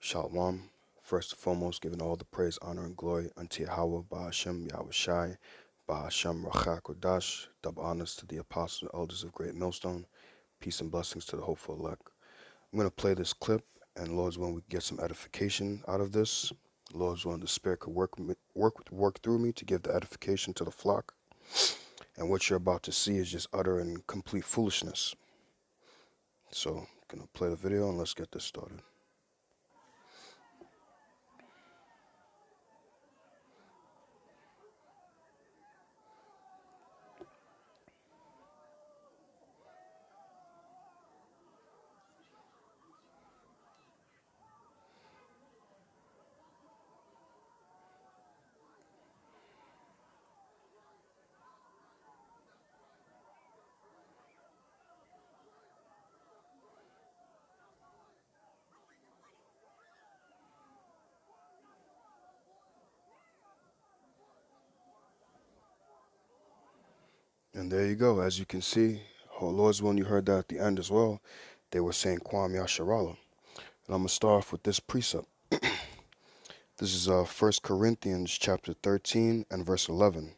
Shalom. First and foremost, giving all the praise, honor, and glory unto Yahweh, Ba'ashem, Yahweh Shai, Ba'ashem, Rachak, Kodash. Double honors to the apostles and elders of Great Millstone. Peace and blessings to the hopeful elect. I'm going to play this clip, and Lord's willing, we can get some edification out of this. Lord's willing, the Spirit could work through me to give the edification to the flock. And what you're about to see is just utter and complete foolishness. So, I'm going to play the video, and let's get this started. And there you go. As you can see, oh, Lord's willing, you heard that at the end as well. They were saying Kwam Yasharala. And I'm going to start off with this precept. This is 1 Corinthians chapter 13 and verse 11.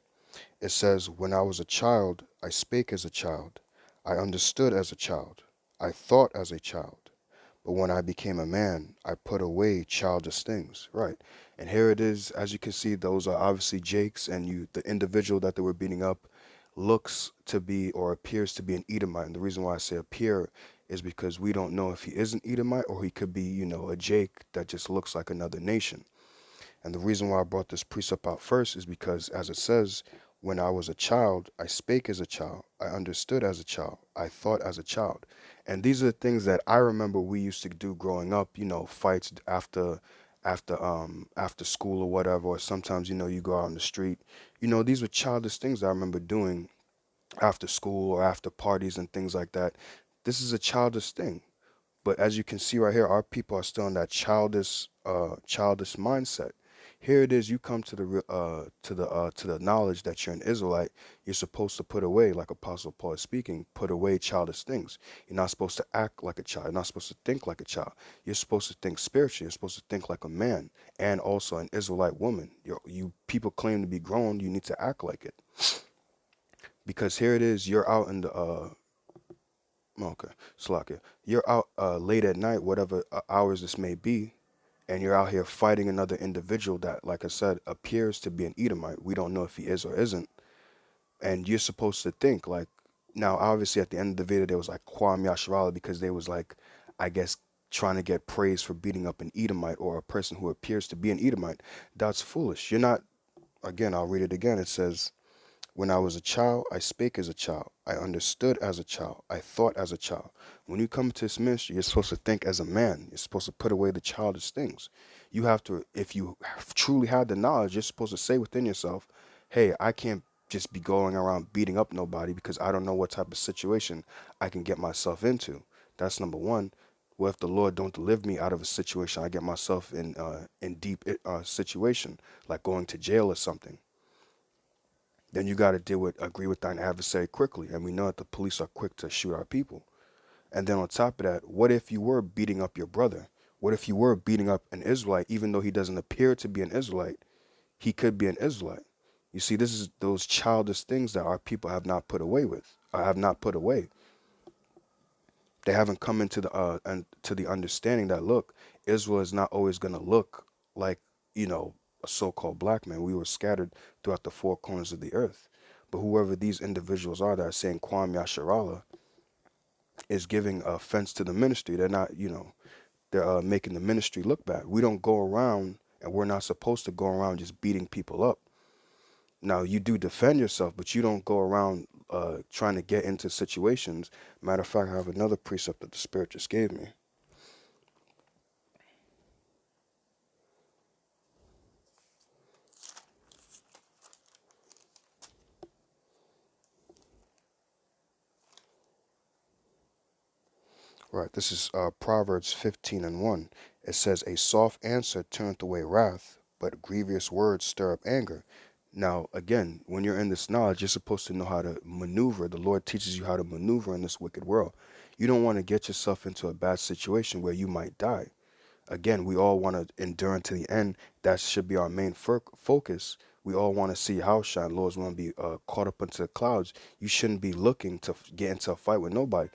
It says, "When I was a child, I spake as a child. I understood as a child. I thought as a child. But when I became a man, I put away childish things." Right. And here it is. As you can see, those are obviously Jake's, and the individual that they were beating up looks to be or appears to be an Edomite. And the reason why I say appear is because we don't know if he is an Edomite or he could be, a Jake that just looks like another nation. And the reason why I brought this precept out first is because, as it says, when I was a child, I spake as a child, I understood as a child, I thought as a child. And these are the things that I remember we used to do growing up, fights after school or whatever, or sometimes, you go out on the street. These were childish things I remember doing after school or after parties and things like that. This is a childish thing. But as you can see right here, our people are still in that childish mindset. Here it is. You come to the knowledge that you're an Israelite. You're supposed to put away, like Apostle Paul is speaking, put away childish things. You're not supposed to act like a child. You're not supposed to think like a child. You're supposed to think spiritually. You're supposed to think like a man and also an Israelite woman. You people claim to be grown. You need to act like it. Because here it is. You're out in the okay, Slakia. You're out late at night, whatever hours this may be, and you're out here fighting another individual that, like I said, appears to be an Edomite. We don't know if he is or isn't. And you're supposed to think like, now obviously at the end of the video there was like Kwam Yasharala because they was like, I guess, trying to get praise for beating up an Edomite or a person who appears to be an Edomite. That's foolish. You're not. Again, I'll read it again. It says, "When I was a child, I spake as a child. I understood as a child. I thought as a child." When you come to this ministry, you're supposed to think as a man. You're supposed to put away the childish things. You have to, if you truly have the knowledge, you're supposed to say within yourself, hey, I can't just be going around beating up nobody because I don't know what type of situation I can get myself into. That's number one. What if the Lord don't deliver me out of a situation I get myself in deep situation, like going to jail or something? Then you got to agree with thine adversary quickly. And we know that the police are quick to shoot our people. And then on top of that, what if you were beating up your brother? What if you were beating up an Israelite, even though he doesn't appear to be an Israelite? He could be an Israelite. You see, this is those childish things that our people have not put away with, have not put away. They haven't come into the understanding that, look, Israel is not always going to look like, a so-called black man. We were scattered throughout the four corners of the earth. But whoever these individuals are that are saying Kwam Yasharala is giving offense to the ministry. They're not, they're making the ministry look bad. We don't go around, and we're not supposed to go around just beating people up. Now, you do defend yourself, but you don't go around trying to get into situations. Matter of fact, I have another precept that the Spirit just gave me. Right, this is Proverbs 15 and 1. It says, "A soft answer turneth away wrath, but grievous words stir up anger." Now, again, when you're in this knowledge, you're supposed to know how to maneuver. The Lord teaches you how to maneuver in this wicked world. You don't want to get yourself into a bad situation where you might die. Again, we all want to endure unto the end. That should be our main focus. We all want to see house shine. Lords want to be caught up into the clouds. You shouldn't be looking to get into a fight with nobody.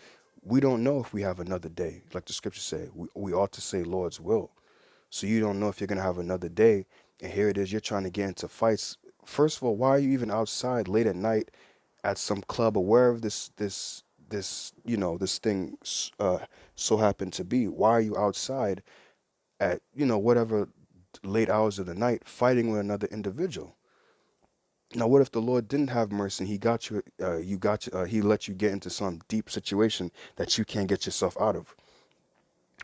We don't know if we have another day. Like the scriptures say, we ought to say Lord's will. So you don't know if you're going to have another day. And here it is, you're trying to get into fights. First of all, why are you even outside late at night at some club or wherever this this thing so happened to be? Why are you outside at whatever late hours of the night fighting with another individual? Now, what if the Lord didn't have mercy and He got you, He let you get into some deep situation that you can't get yourself out of?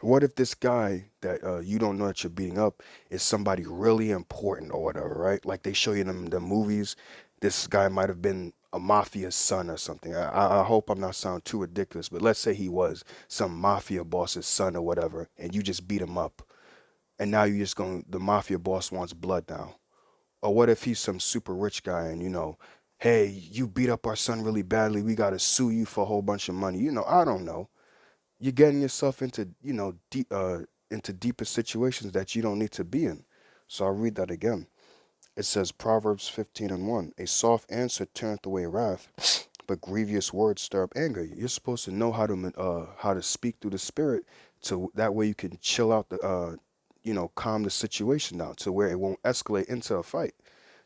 What if this guy that you don't know that you're beating up is somebody really important or whatever, right? Like they show you them the movies. This guy might have been a mafia's son or something. I hope I'm not sounding too ridiculous, but let's say he was some mafia boss's son or whatever, and you just beat him up, and now you just going the mafia boss wants blood now. Or what if he's some super rich guy and hey, you beat up our son really badly. We got to sue you for a whole bunch of money. I don't know. You're getting yourself into into deeper situations that you don't need to be in. So I'll read that again. It says Proverbs 15:1, a soft answer turneth away wrath, but grievous words stir up anger. You're supposed to know how to speak through the spirit, to that way you can chill out the calm the situation down to where it won't escalate into a fight.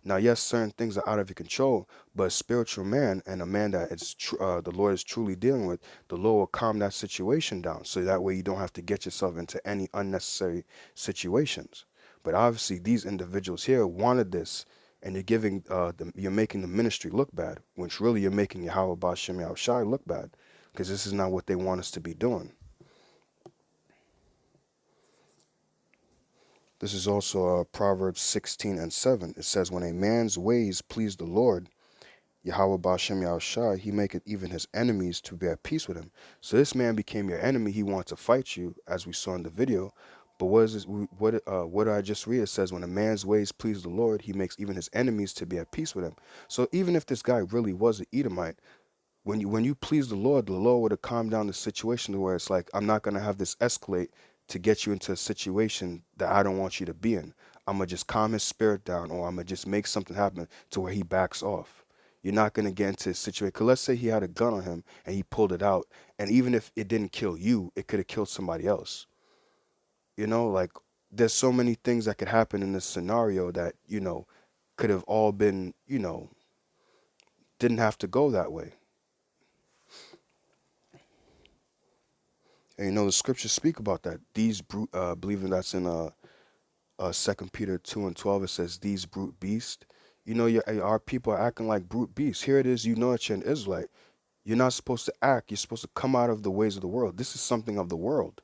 Now, yes, certain things are out of your control, but a spiritual man and a man that the Lord is truly dealing with, the Lord will calm that situation down, so that way you don't have to get yourself into any unnecessary situations. But obviously, these individuals here wanted this, and you're making the ministry look bad, which really you're making Yahweh Bashem Yahushai look bad, because this is not what they want us to be doing. This is also Proverbs 16:7. It says, when a man's ways please the Lord, Yahweh Bashem Yahushai, he maketh even his enemies to be at peace with him. So this man became your enemy. He wanted to fight you, as we saw in the video. But what is this? What I just read? It says, when a man's ways please the Lord, he makes even his enemies to be at peace with him. So even if this guy really was an Edomite, when you please the Lord would have calmed down the situation to where it's like, I'm not gonna have this escalate to get you into a situation that I don't want you to be in. I'm gonna just calm his spirit down, or I'm gonna just make something happen to where he backs off. You're not gonna get into a situation. Cause let's say he had a gun on him and he pulled it out, and even if it didn't kill you, it could have killed somebody else. Like there's so many things that could happen in this scenario that could have all been didn't have to go that way. And the scriptures speak about that. These brute, believing that's in 2 Peter 2:12. It says these brute beasts. Our people are acting like brute beasts. Here it is. That you're an Israelite. You're not supposed to act. You're supposed to come out of the ways of the world. This is something of the world.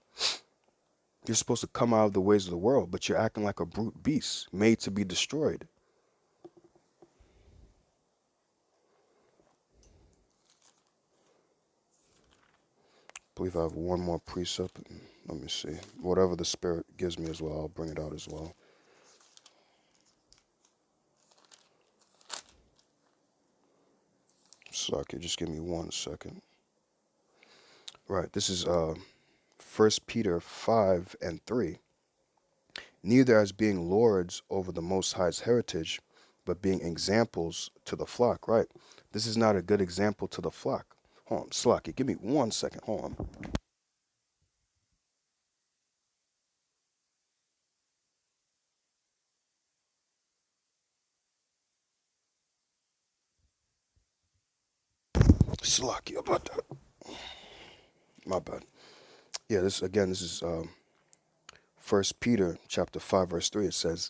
You're supposed to come out of the ways of the world, but you're acting like a brute beast, made to be destroyed. I believe I have one more precept. Let me see. Whatever the Spirit gives me as well, I'll bring it out as well. Sorry, just give me 1 second. Right, this is 1 Peter 5:3. Neither as being lords over the Most High's heritage, but being examples to the flock. Right, this is not a good example to the flock. Hold on, Slacky, give me 1 second. Hold on. Slacky about that. My bad. Yeah, this is 1 Peter chapter 5 verse 3. It says,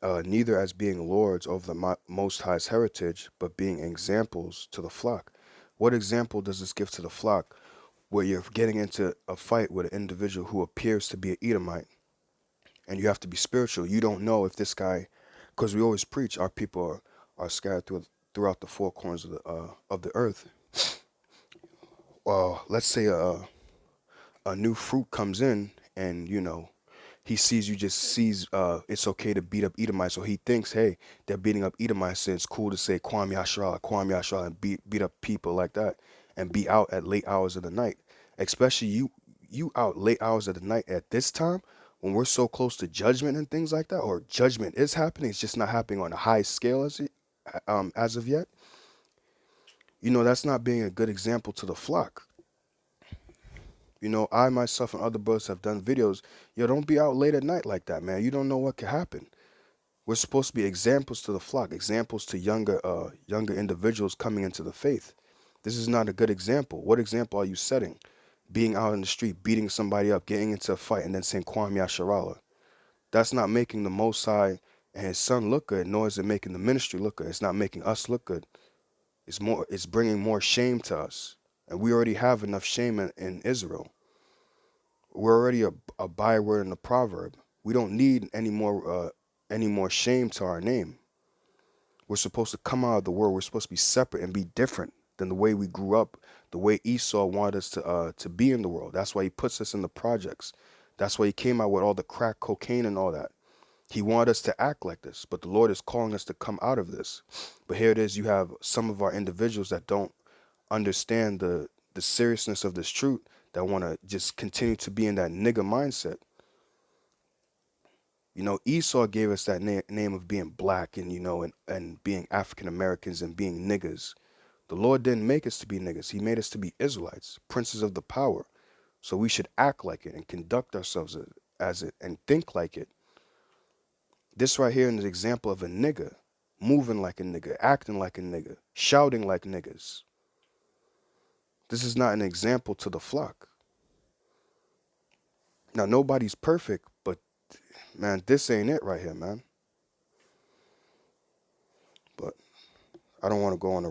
neither as being lords over the Most High's heritage, but being examples to the flock. What example does this give to the flock, where you're getting into a fight with an individual who appears to be an Edomite, and you have to be spiritual? You don't know if this guy, because we always preach, our people are scattered throughout the four corners of the earth. Let's say a new fruit comes in, and he sees it's okay to beat up Edomites, so he thinks, hey, they're beating up Edomites, so it's cool to say Kwam Yashra, and beat up people like that, and be out at late hours of the night. Especially you out late hours of the night at this time when we're so close to judgment and things like that, or judgment is happening, it's just not happening on a high scale as of yet. That's not being a good example to the flock. I myself and other brothers have done videos. Yo, don't be out late at night like that, man. You don't know what could happen. We're supposed to be examples to the flock, examples to younger individuals coming into the faith. This is not a good example. What example are you setting? Being out in the street, beating somebody up, getting into a fight, and then saying Kwam Yasharala. That's not making the Most High and His Son look good, nor is it making the ministry look good. It's not making us look good. It's bringing more shame to us, and we already have enough shame in Israel. We're already a byword in the proverb. We don't need any more shame to our name. We're supposed to come out of the world. We're supposed to be separate and be different than the way we grew up, the way Esau wanted us to be in the world. That's why he puts us in the projects. That's why he came out with all the crack cocaine and all that. He wanted us to act like this, but the Lord is calling us to come out of this. But here it is, you have some of our individuals that don't understand the seriousness of this truth, that want to just continue to be in that nigga mindset. Esau gave us that name of being black and being African Americans and being niggas. The Lord didn't make us to be niggas. He made us to be Israelites, princes of the power. So we should act like it and conduct ourselves as it and think like it. This right here is an example of a nigga, moving like a nigga, acting like a nigga, shouting like niggas. This is not an example to the flock. Now, nobody's perfect, but man, this ain't it right here, man. But I don't want to go on a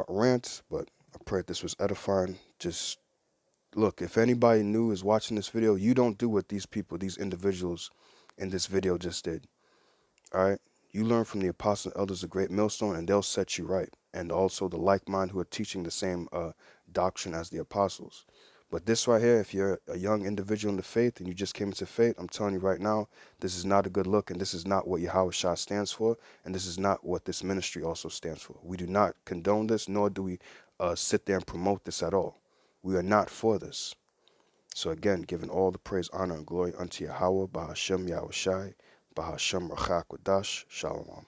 rant, but I pray this was edifying. Just look, if anybody new is watching this video, you don't do what these people, these individuals in this video just did. All right? You learn from the apostles and elders of Great Millstone, and they'll set you right. And also the like mind who are teaching the same doctrine as the apostles. But this right here, if you're a young individual in the faith and you just came into faith, I'm telling you right now, this is not a good look, and this is not what Yahweh Shah stands for, and this is not what this ministry also stands for. We do not condone this, nor do we sit there and promote this at all. We are not for this. So again, giving all the praise, honor, and glory unto Yahweh, Bahashem Yahushai, Bahashem Rachak Wadash, Shalom.